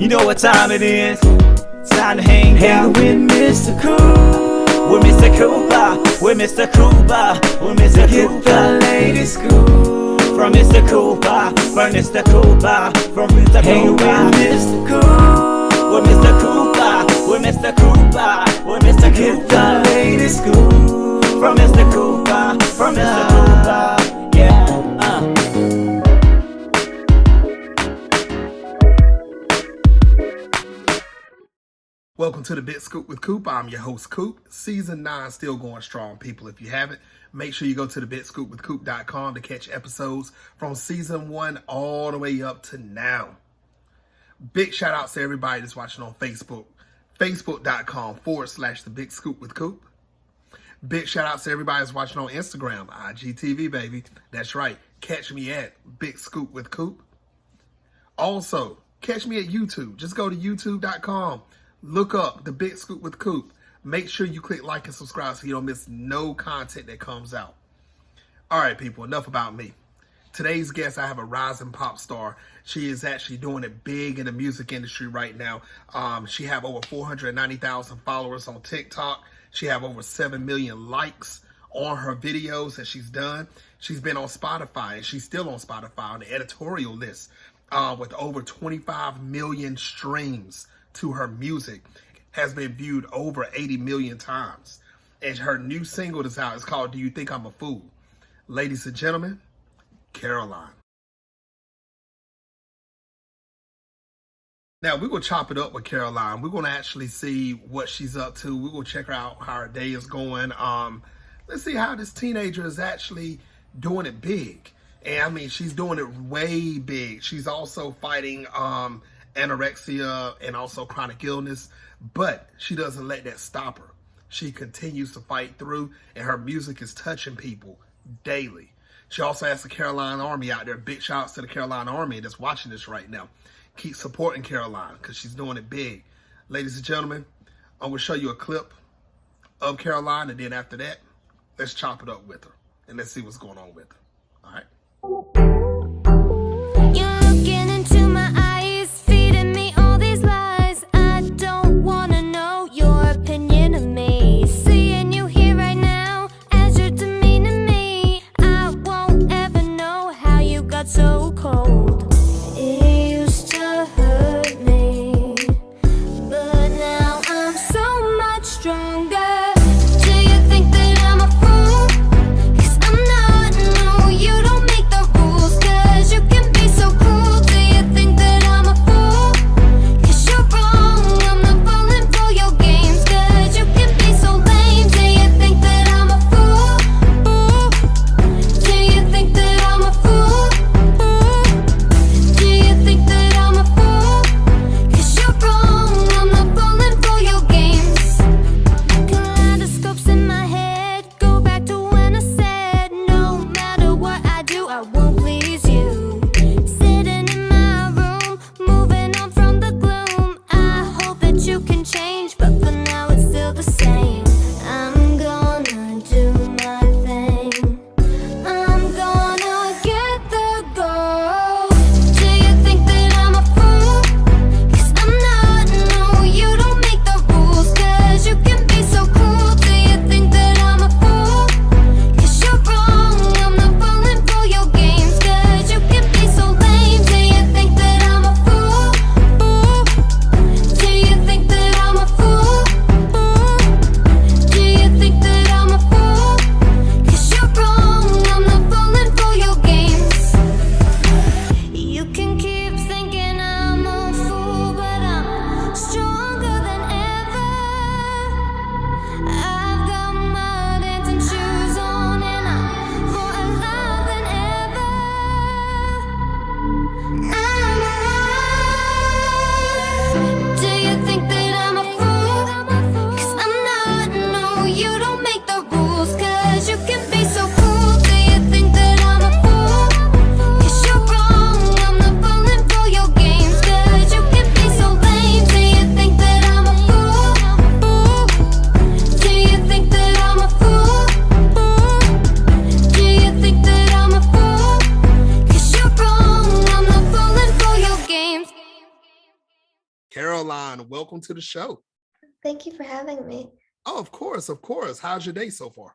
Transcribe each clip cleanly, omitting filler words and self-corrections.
You know what time it is. Time to hang out with Mr. Coop. With Mr. Cooper. With Mr. Cooper. With Mr. Cooper. Get the latest scoop. From Mr. Cooper. From Mr. Cooper. From Mr. Cooper. Hang with Mr. Coop. With Mr. Cooper. With Mr. Cooper. With Mr. Cooper. Get the latest scoop. From Mr. Cooper. From Mr. Cooper. Yeah. Welcome to the Big Scoop with Coop. I'm your host, Coop. Season 9 still going strong, people. If you haven't, make sure you go to the bigscoopwithcoop.com to catch episodes from Season 1 all the way up to now. Big shout outs to everybody that's watching on Facebook. Facebook.com/The Big Scoop with Coop. Big shout outs to everybody that's watching on Instagram. IGTV, baby. That's right. Catch me at Big Scoop with Coop. Also, catch me at YouTube. Just go to youtube.com. Look up The Big Scoop with Coop. Make sure you click like and subscribe so you don't miss no content that comes out. All right, people, enough about me. Today's guest, I have a rising pop star. She is actually doing it big in the music industry right now. She have over 490,000 followers on TikTok. She have over 7 million likes on her videos that she's done. She's been on Spotify, and she's still on Spotify on the editorial list with over 25 million streams to her music. Has been viewed over 80 million times. And her new single that's out is called Do You Think I'm a Fool? Ladies and gentlemen, Caroline. Now, we're going to chop it up with Caroline. We're going to actually see what she's up to. We're going to check her out, how her day is going. Let's see how this teenager is actually doing it big. And I mean, she's doing it way big. She's also fighting anorexia and also chronic illness, but she doesn't let that stop her. She continues to fight through, and her music is touching people daily. She also has the Caroline Army out there. Big shout outs to the Caroline Army that's watching this right now. Keep supporting Caroline because she's doing it big. Ladies and gentlemen, I'm going to show you a clip of Caroline, and then after that, let's chop it up with her, and let's see what's going on with her. All right. You're looking into my eyes, feeding me all these lies. I don't want to know your opinion of me. Seeing you here right now as you're demeaning me, I won't ever know how you got so cold. It used to hurt me, but now I'm so much stronger. Do you think that I'm a fool? 'Cause I'm not, no, you don't mean Caroline, welcome to the show. Thank you for having me. Oh, of course, of course. How's your day so far?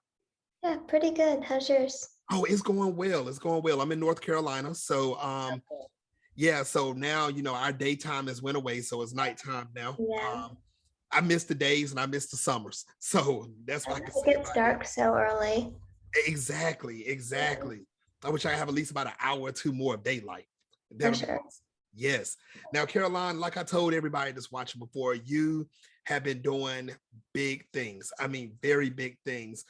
Yeah, pretty good. How's yours? Oh, it's going well. It's going well. I'm in North Carolina. So yeah, so now our daytime has went away, so it's nighttime now. Yeah. I miss the days and I miss the summers. So that's what I can It say gets about dark so early. it. Exactly. I wish I have at least about an hour or two more of daylight. That'll be sure. awesome. Yes. Now, Caroline, like I told everybody that's watching before, you have been doing big things. I mean, very big things.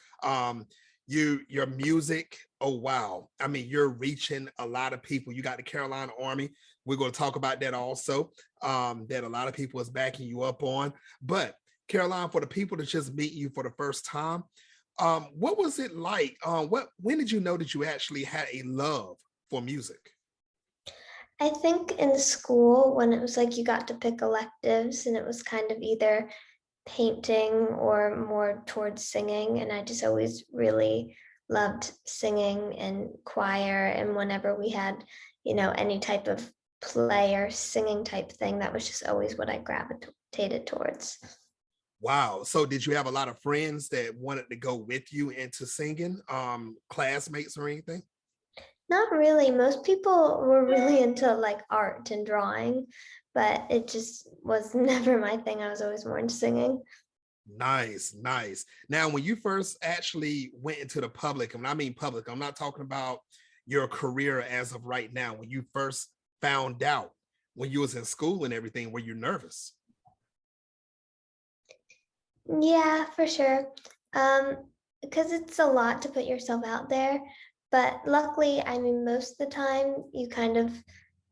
Your music, oh wow. I mean, you're reaching a lot of people. You got the Carolina Army. We're going to talk about that also. That a lot of people is backing you up on. But Caroline, for the people that just meet you for the first time, what was it like? When did you know that you actually had a love for music? I think in school, when it was like you got to pick electives and it was kind of either painting or more towards singing. And I just always really loved singing and choir. And whenever we had, any type of play or singing type thing, that was just always what I gravitated towards. Wow. So did you have a lot of friends that wanted to go with you into singing, classmates or anything? Not really. Most people were really into like art and drawing, but it just was never my thing. I was always more into singing. Nice. Now, when you first actually went into the public, and when I mean public, I'm not talking about your career as of right now. When you first found out, when you was in school and everything, were you nervous? Yeah, for sure. Because it's a lot to put yourself out there. But luckily, I mean, most of the time you kind of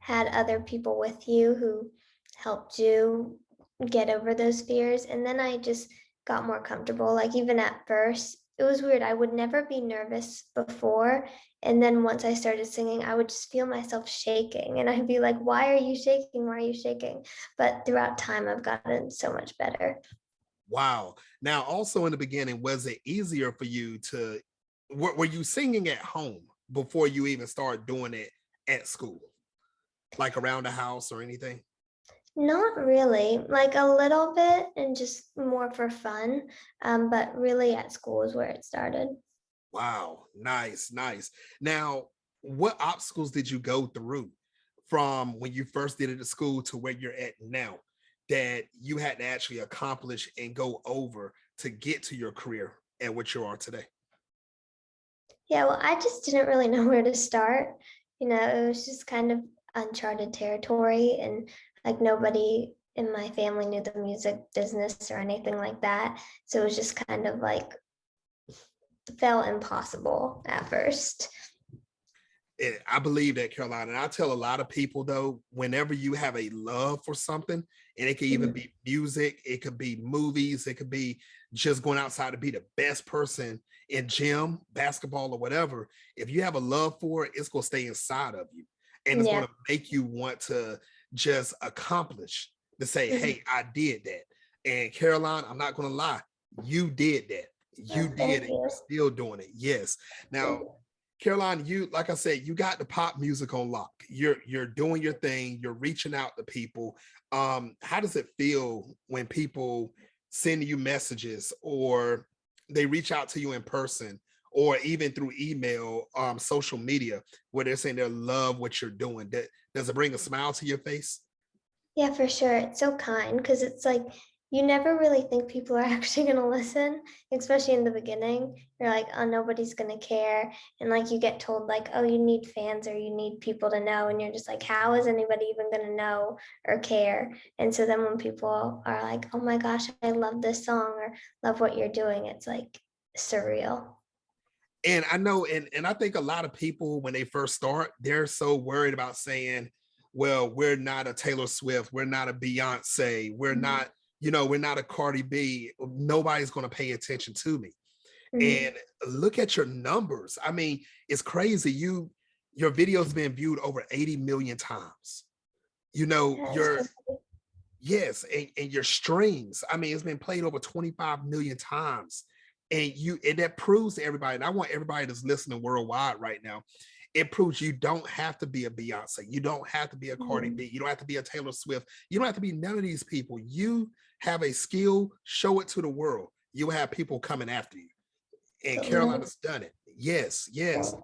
had other people with you who helped you get over those fears. And then I just got more comfortable. Like even at first, it was weird. I would never be nervous before. And then once I started singing, I would just feel myself shaking. And I'd be like, why are you shaking? Why are you shaking? But throughout time, I've gotten so much better. Wow. Now, also in the beginning, was it easier for you to, were you singing at home before you even start doing it at school? Like around the house or anything? Not really, like a little bit and just more for fun. But really at school is where it started. Wow. Nice. Now, what obstacles did you go through from when you first did it at school to where you're at now that you had to actually accomplish and go over to get to your career and what you are today? Yeah, well, I just didn't really know where to start. It was just kind of uncharted territory, and like nobody in my family knew the music business or anything like that. So it was just kind of like felt impossible at first. I believe that, Caroline, and I tell a lot of people though, whenever you have a love for something, and it could even be music, it could be movies, it could be just going outside to be the best person in gym, basketball, or whatever. If you have a love for it, it's going to stay inside of you, and it's going Yeah. to make you want to just accomplish, to say, hey, I did that. And Caroline, I'm not going to lie, you did that. You did Thank it. you. You're still doing it. Yes. Now, Caroline, you, like I said, you got the pop music on lock. You're doing your thing. You're reaching out to people. How does it feel when people send you messages or they reach out to you in person or even through email, social media, where they're saying they love what you're doing? Does it bring a smile to your face? Yeah, for sure. It's so kind because it's like you never really think people are actually going to listen, especially in the beginning. You're like, oh, nobody's going to care. And like you get told, like, oh, you need fans or you need people to know. And you're just like, how is anybody even going to know or care? And so then when people are like, oh my gosh, I love this song or love what you're doing, it's like surreal. And I know, and I think a lot of people, when they first start, they're so worried about saying, well, we're not a Taylor Swift, we're not a Beyonce, we're not, we're not a Cardi B. Nobody's going to pay attention to me. Mhm. And look at your numbers. I mean, it's crazy. Your video's been viewed over 80 million times. Yeah, it's Your, crazy. yes, and your streams. I mean, it's been played over 25 million times. And that proves to everybody, and I want everybody that's listening worldwide right now, it proves you don't have to be a Beyonce. You don't have to be a Cardi Mhm. B. You don't have to be a Taylor Swift. You don't have to be none of these people. You have a skill, show it to the world. You will have people coming after you. And Absolutely. Carolina's done it. Yes, yes,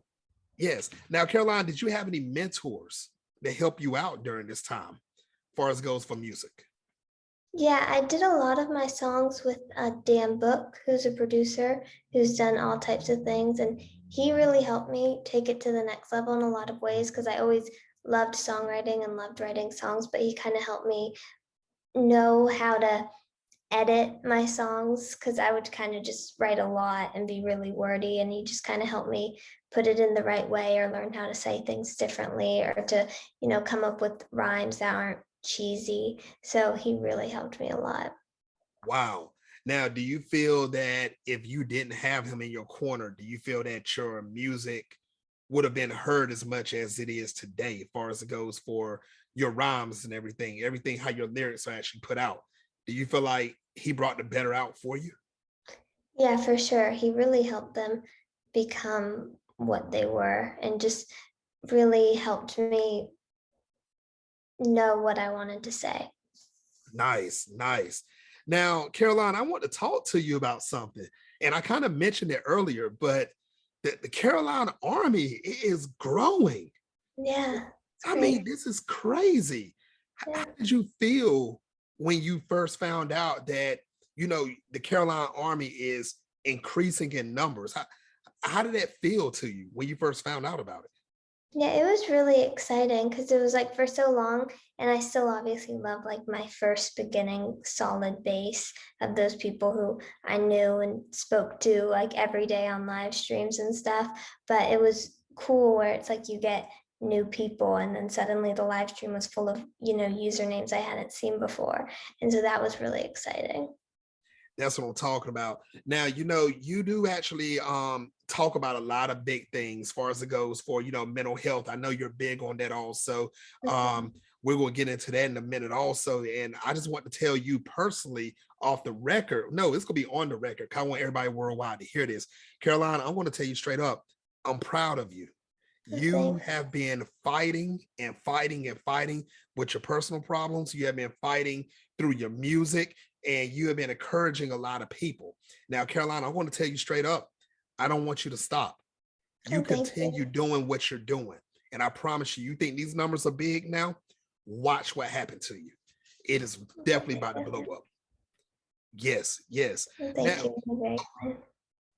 yes. Now, Caroline, did you have any mentors that help you out during this time, as far as goes for music? Yeah, I did a lot of my songs with Dan Book, who's a producer who's done all types of things. And he really helped me take it to the next level in a lot of ways because I always loved songwriting and loved writing songs, but he kind of helped me know how to edit my songs because I would kind of just write a lot and be really wordy. And he just kind of helped me put it in the right way or learn how to say things differently or to, come up with rhymes that aren't cheesy. So he really helped me a lot. Wow. Now, do you feel that if you didn't have him in your corner, do you feel that your music would have been heard as much as it is today, as far as it goes for your rhymes and everything, how your lyrics are actually put out? Do you feel like he brought the better out for you? Yeah, for sure. He really helped them become what they were and just really helped me know what I wanted to say. Nice, nice. Now, Caroline, I want to talk to you about something. And I kind of mentioned it earlier, but the Carolina Army is growing. Yeah, it's I great. mean, this is crazy. How Yeah. did you feel when you first found out that, the Carolina Army is increasing in numbers? How did that feel to you when you first found out about it? Yeah, it was really exciting because it was like for so long, and I still obviously love like my first beginning solid base of those people who I knew and spoke to like every day on live streams and stuff. But it was cool where it's like you get new people, and then suddenly the live stream was full of, usernames I hadn't seen before. And so that was really exciting. That's what I'm talking about. Now, you do actually talk about a lot of big things as far as it goes for, mental health. I know you're big on that also. Mhm. We're going to get into that in a minute also. And I just want to tell you personally off the record. No, it's going to be on the record. I want everybody worldwide to hear this. Caroline, I want to tell you straight up, I'm proud of you. You Thanks. have been fighting and fighting and fighting with your personal problems. You have been fighting through your music and you have been encouraging a lot of people. Now, Caroline, I want to tell you straight up, I don't want you to stop. You Oh, thank continue you. doing what you're doing. And I promise you, you think these numbers are big now? Watch what happened to you. It is definitely about to blow up. Yes, yes. Oh, thank Now, you. You're very kind.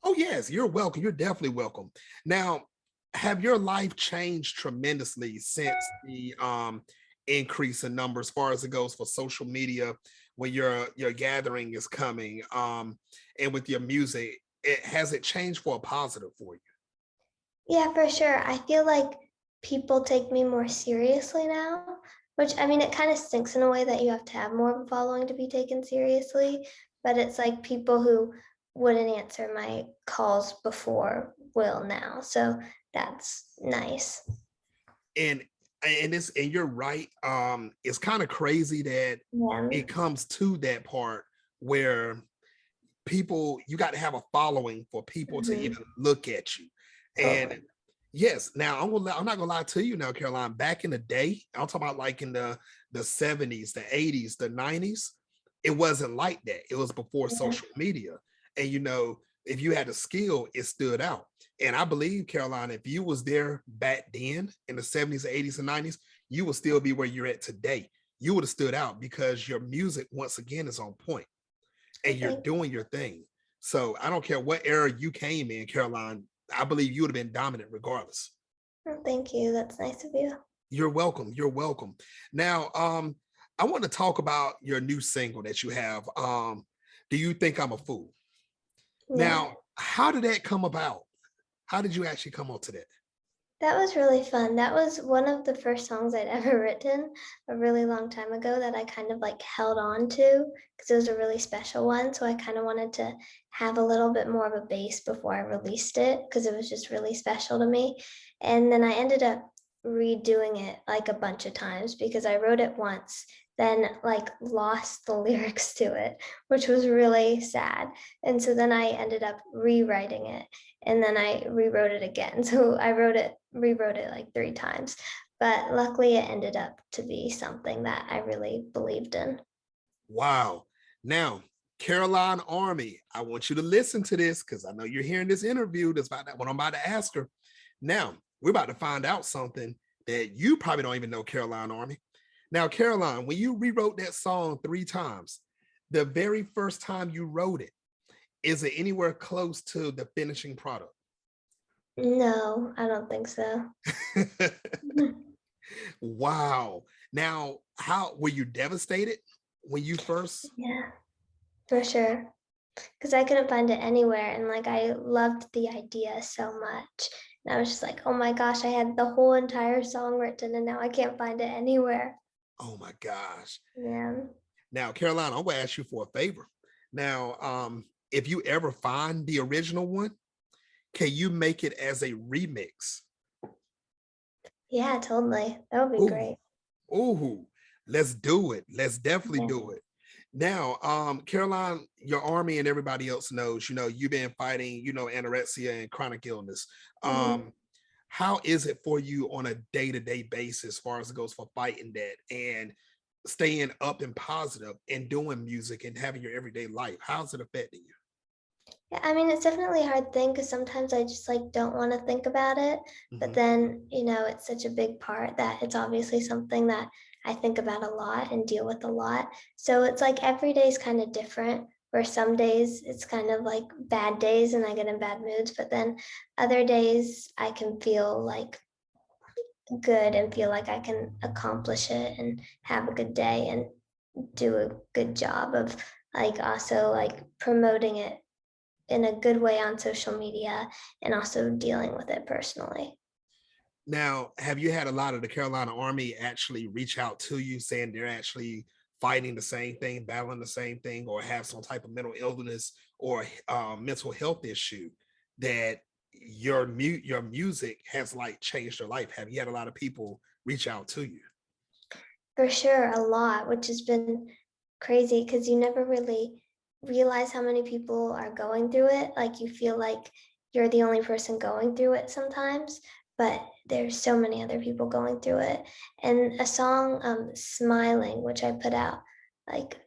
oh, yes, you're welcome. You're definitely welcome. Now, have your life changed tremendously since the increase in numbers as far as it goes for social media when your gathering is coming and with your music? Has it changed for a positive for you? Yeah, for sure. I feel like people take me more seriously now, which I mean, it kind of stinks in a way that you have to have more of a following to be taken seriously. But it's like people who wouldn't answer my calls before will now. So that's nice. And and you're right. It's kind of crazy that Yeah. it comes to that part where people, you got to have a following for people to Mhm. even look at you. And Totally. yes, now I'm not gonna lie to you now, Caroline. Back in the day, I'm talking about like in the 70s, the 80s, the 90s, it wasn't like that. It was before Yeah. social media. And if you had a skill, it stood out. And I believe, Caroline, if you was there back then in the 70s, 80s, and 90s, you would still be where you're at today. You would have stood out because your music, once again, is on point I and you're think. doing your thing. So I don't care what era you came in, Caroline. I believe you would have been dominant regardless. Oh, thank you. That's nice of you. You're welcome. You're welcome. Now, I want to talk about your new single that you have. Do you think I'm a fool? Yeah. Now, how did that come about? How did you actually come up to that? That was really fun. That was one of the first songs I'd ever written a really long time ago that I kind of like held on to because it was a really special one. So I kind of wanted to have a little bit more of a base before I released it because it was just really special to me. And then I ended up redoing it like a bunch of times because I wrote it once, then like lost the lyrics to it, which was really sad. And so then I ended up rewriting it, and then I rewrote it again. So I rewrote it like 3 times. But luckily it ended up to be something that I really believed in. Wow. Now, Caroline Army, I want you to listen to this because I know you're hearing this interview. That's about what I'm about to ask her. Now, we're about to find out something that you probably don't even know, Caroline Army. Now, Caroline, when you rewrote that song 3 times, the very first time you wrote it, is it anywhere close to the finishing product? No, I don't think so. Wow. Now, how were you devastated when you first? Yeah, for sure. Because I couldn't find it anywhere. And like I loved the idea so much. And I was just like, oh my gosh, I had the whole entire song written and now I can't find it anywhere. Oh my gosh. Yeah. Now, Caroline, I'm gonna ask you for a favor. Now, if you ever find the original one, can you make it as a remix? Yeah, totally. That would be Ooh, great. ooh, let's do it. Let's definitely Yeah. do it. Now, Caroline, your army and everybody else knows, you've been fighting, anorexia and chronic illness. Mhm. How is it for you on a day-to-day basis as far as it goes for fighting that and staying up and positive and doing music and having your everyday life? How's it affecting you? Yeah, I mean, it's definitely a hard thing because sometimes I just like don't want to think about it. But Mhm. then, it's such a big part that it's obviously something that I think about a lot and deal with a lot. So it's like every day is kind of different, where some days it's kind of like bad days and I get in bad moods, but then other days I can feel like good and feel like I can accomplish it and have a good day and do a good job of like also like promoting it in a good way on social media and also dealing with it personally. Now, have you had a lot of the Carolina Army actually reach out to you saying they're actually fighting the same thing, battling the same thing, or have some type of mental illness or mental health issue that your music has like changed their life? Have you had a lot of people reach out to you? For sure, a lot, which has been crazy because you never really realize how many people are going through it. Like you feel like you're the only person going through it sometimes, but there's so many other people going through it. And a song, Smiling, which I put out like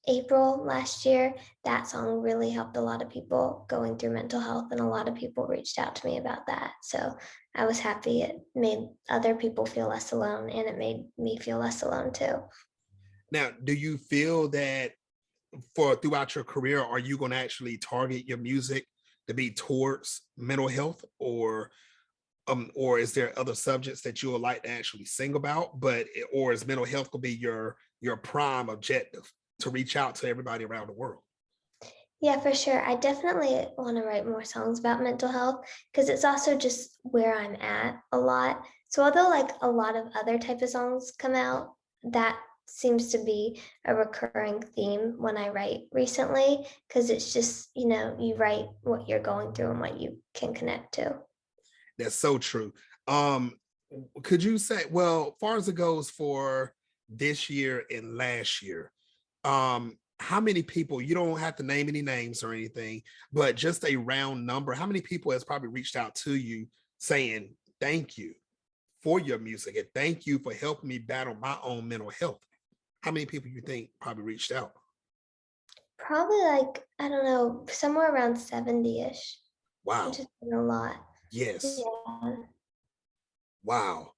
April last year, that song really helped a lot of people going through mental health, and a lot of people reached out to me about that. So I was happy it made other people feel less alone, and it made me feel less alone too. Now, do you feel that for throughout your career, are you going to actually target your music to be towards mental health, or is there other subjects that you would like to actually sing about, or is mental health going to be your prime objective to reach out to everybody around the world? Yeah, for sure. I definitely want to write more songs about mental health because it's also just where I'm at a lot. So although like a lot of other type of songs come out, that seems to be a recurring theme when I write recently because it's just, you write what you're going through and what you can connect to. That's so true. Um, could you say, well, as far as it goes for this year and last year, how many people, you don't have to name any names or anything, but just a round number, how many people has probably reached out to you saying thank you for your music and thank you for helping me battle my own mental health? How many people you think probably reached out? Probably like, I don't know, somewhere around 70-ish, which Wow. has been a lot. Yes. Yeah. Wow.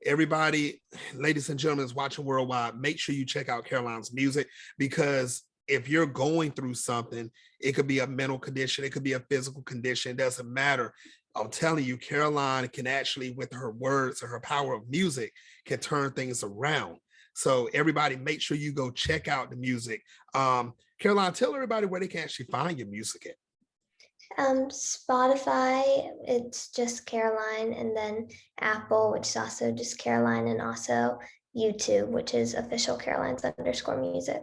Everybody, ladies and gentlemen, is watching worldwide. Make sure you check out Caroline's music, because if you're going through something, it could be a mental condition, it could be a physical condition, it doesn't matter. I'm telling you, Caroline can actually, with her words and her power of music, can turn things around. So everybody, make sure you go check out the music. Caroline, tell everybody where they can actually find your music at. Spotify, it's just Caroline, and then Apple, which is also just Caroline, and also YouTube, which is official Caroline's underscore music.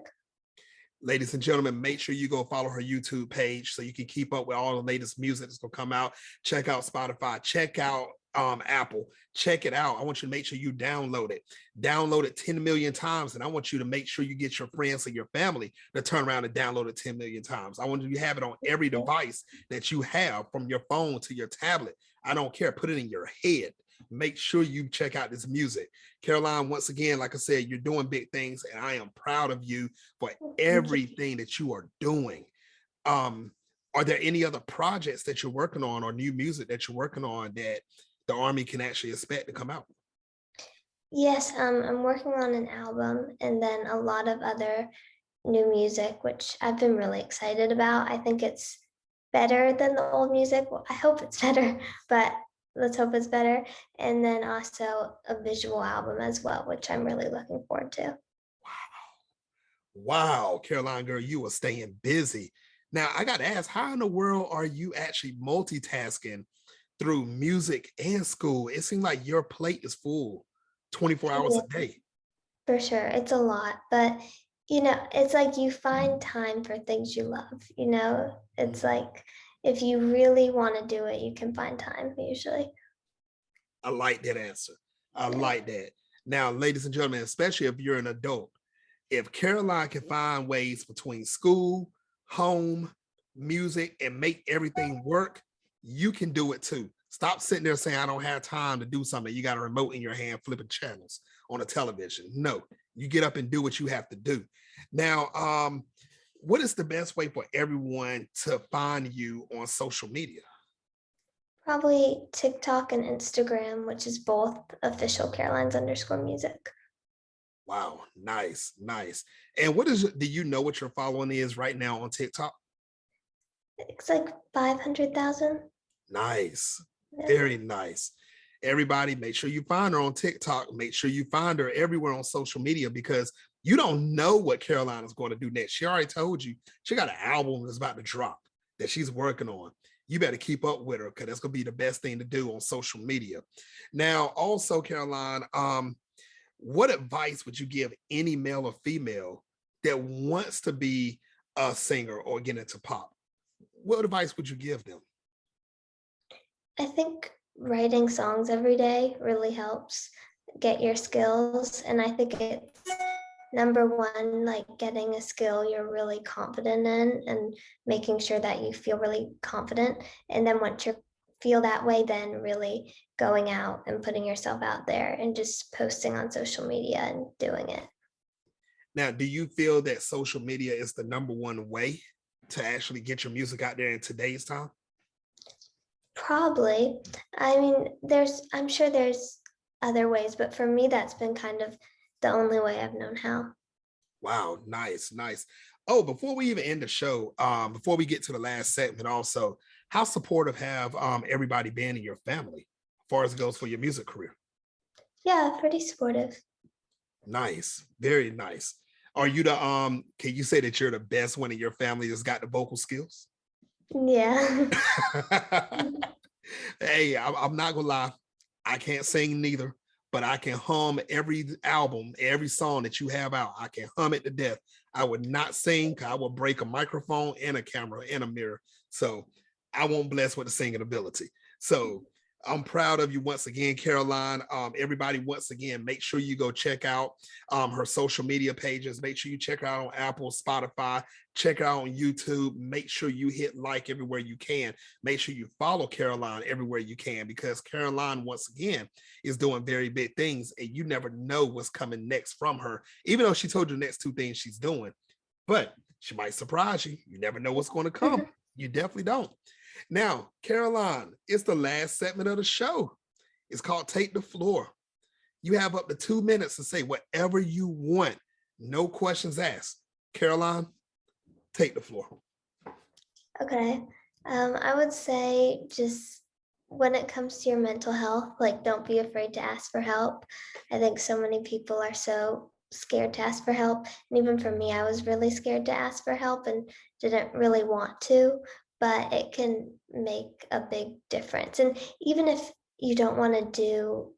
Ladies and gentlemen, make sure you go follow her YouTube page so you can keep up with all the latest music that's going to come out. Check out Spotify. Check out Apple, check it out. I want you to make sure you download it 10 million times. And I want you to make sure you get your friends and your family to turn around and download it 10 million times. I want you to have it on every device that you have, from your phone to your tablet. I don't care. Put it in your head. Make sure you check out this music. Caroline, once again, like I said, you're doing big things, and I am proud of you for everything that you are doing. Are there any other projects that you're working on, or new music that you're working on, that the Army can actually expect to come out? Yes, I'm working on an album and then a lot of other new music, which I've been really excited about. I think it's better than the old music. Well, I hope it's better, but let's hope it's better. And then also a visual album as well, which I'm really looking forward to. Wow, Caroline girl, you are staying busy. Now, I got to ask, how in the world are you actually multitasking through music and school? It seems like your plate is full 24 hours Yeah, a day. for sure. It's a lot, but it's like you find time for things you love, It's like if you really want to do it, you can find time usually. I like that answer. I Yeah. like that. Now, ladies and gentlemen, especially if you're an adult, if Caroline can find ways between school, home, music, and make everything work, you can do it too. Stop sitting there saying, I don't have time to do something. You got a remote in your hand, flipping channels on a television. No, you get up and do what you have to do. Now, what is the best way for everyone to find you on social media? Probably TikTok and Instagram, which is both official Carolines_music. Wow, nice, nice. And do you know what your following is right now on TikTok? It's like 500,000. Nice, Yeah. very nice. Everybody, make sure you find her on TikTok. Make sure you find her everywhere on social media, because you don't know what Caroline is going to do next. She already told you she got an album that's about to drop that she's working on. You better keep up with her, because that's going to be the best thing to do on social media. Now, also, Caroline, what advice would you give any male or female that wants to be a singer or get into pop? What advice would you give them? I think writing songs every day really helps get your skills. And I think it's number one, like getting a skill you're really confident in and making sure that you feel really confident. And then once you feel that way, then really going out and putting yourself out there and just posting on social media and doing it. Now, do you feel that social media is the number one way to actually get your music out there in today's time? Probably. I mean, I'm sure there's other ways, but for me, that's been kind of the only way I've known how. Wow, nice, nice. Oh, before we even end the show, before we get to the last segment, also, how supportive have everybody been in your family as far as it goes for your music career? Yeah, pretty supportive. Nice, very nice. Are you can you say that you're the best one in your family that's got the vocal skills? Yeah. Hey, I'm not gonna lie, I can't sing neither, but I can hum every album, every song that you have out. I can hum it to death. I would not sing, because I would break a microphone and a camera and a mirror. So I won't bless with the singing ability. So I'm proud of you once again, Caroline. Everybody, once again, make sure you go check out her social media pages. Make sure you check her out on Apple, Spotify, check her out on YouTube. Make sure you hit like everywhere you can. Make sure you follow Caroline everywhere you can, because Caroline, once again, is doing very big things, and you never know what's coming next from her, even though she told you the next two things she's doing. But she might surprise you. You never know what's going to come. You definitely don't. Now, Caroline, it's the last segment of the show. It's called Take the Floor. You have up to 2 minutes to say whatever you want. No questions asked. Caroline, take the floor. Okay. I would say just when it comes to your mental health, like don't be afraid to ask for help. I think so many people are so scared to ask for help. And even for me, I was really scared to ask for help and didn't really want to, but it can make a big difference. And even if you don't want to do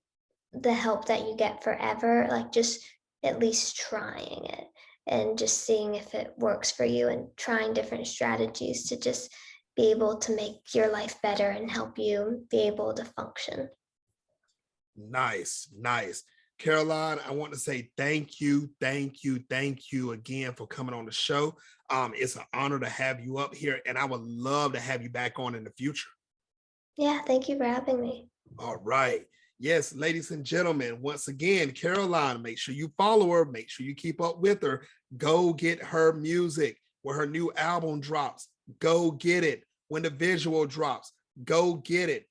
the help that you get forever, like just at least trying it and just seeing if it works for you and trying different strategies to just be able to make your life better and help you be able to function. Nice, nice. Caroline, I want to say thank you again for coming on the show. It's an honor to have you up here, and I would love to have you back on in the future. Yeah, thank you for having me. All right. Yes, ladies and gentlemen, once again, Caroline, make sure you follow her, make sure you keep up with her. Go get her music when her new album drops. Go get it. When the visual drops, go get it.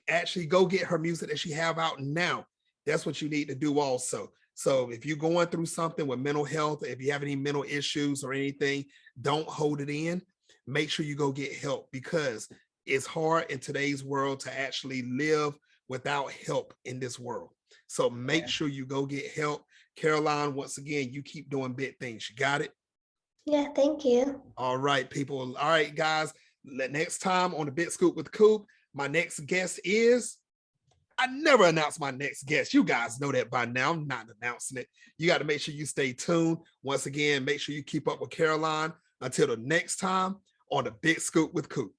Actually, go get her music that she have out now. That's what you need to do also. So if you're going through something with mental health, if you have any mental issues or anything, don't hold it in. Make sure you go get help, because it's hard in today's world to actually live without help in this world. So make sure you go get help. Caroline, once again, you keep doing big things. You got it? Yeah, thank you. All right, people. All right, guys. Next time on the Big Scoop with Coop, my next guest is, I never announce my next guest. You guys know that by now. I'm not announcing it. You got to make sure you stay tuned. Once again, make sure you keep up with Caroline. Until the next time on the Big Scoop with Coop.